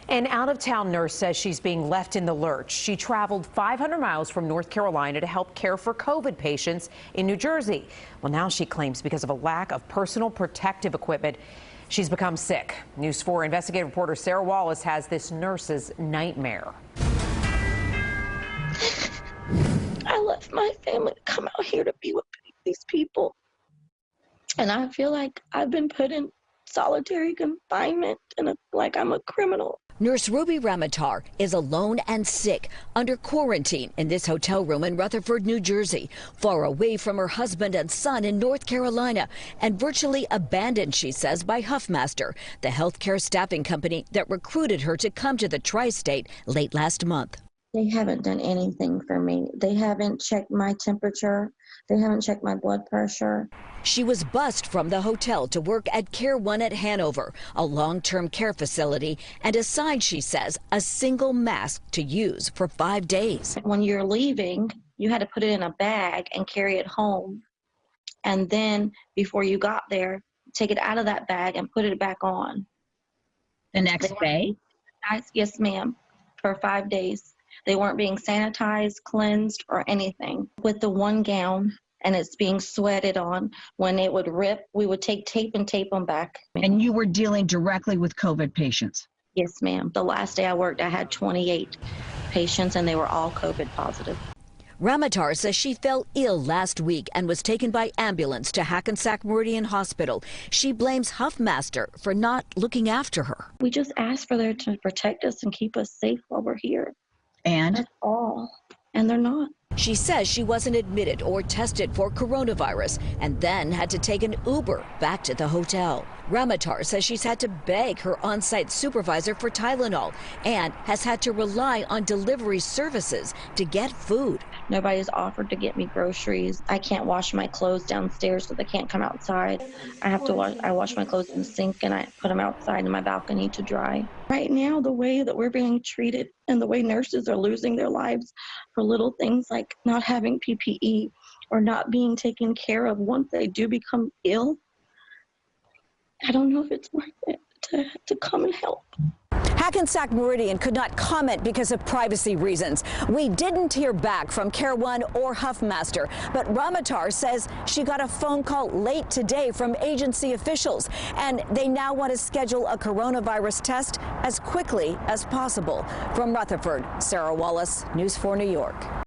An out-of-town nurse says she's being left in the lurch. She traveled 500 miles from North Carolina to help care for COVID patients in New Jersey. Well, now she claims because of a lack of personal protective equipment, she's become sick. News 4 investigative reporter Sarah Wallace has this nurse's nightmare. I left my family to come out here to be with these people. And I feel like I've been put in solitary confinement and like I'm a criminal. Nurse Ruby Ramoutar is alone and sick under quarantine in this hotel room in Rutherford, New Jersey, far away from her husband and son in North Carolina, and virtually abandoned, she says, by Huffmaster, the healthcare staffing company that recruited her to come to the tri-state late last month. They haven't done anything for me. They haven't checked my temperature. They haven't checked my blood pressure. She was bused from the hotel to work at Care One at Hanover, a long-term care facility, and assigned, she says, a single mask to use for 5 days. When you're leaving, you had to put it in a bag and carry it home. And then before you got there, take it out of that bag and put it back on. The next day? Yes, ma'am, for 5 days. They weren't being sanitized, cleansed, or anything. With the one gown, and it's being sweated on, when it would rip, we would take tape and tape them back. And you were dealing directly with COVID patients? Yes, ma'am. The last day I worked, I had 28 patients, and they were all COVID positive. Ramoutar says she fell ill last week and was taken by ambulance to Hackensack Meridian Hospital. She blames Huffmaster for not looking after her. We just asked for them to protect us and keep us safe while we're here. And? That's all. And they're not. She says she wasn't admitted or tested for coronavirus and then had to take an Uber back to the hotel. Ramoutar says she's had to beg her on-site supervisor for Tylenol and has had to rely on delivery services to get food. Nobody's offered to get me groceries. I can't wash my clothes downstairs so they can't come outside. I wash my clothes in the sink and I put them outside in my balcony to dry. Right now, the way that we're being treated and the way nurses are losing their lives for little things like not having PPE or not being taken care of once they do become ill, I don't know if it's worth it to come and help. Hackensack Meridian could not comment because of privacy reasons. We didn't hear back from Care One or Huffmaster, but Ramoutar says she got a phone call late today from agency officials, and they now want to schedule a coronavirus test as quickly as possible. From Rutherford, Sarah Wallace, News 4 New York.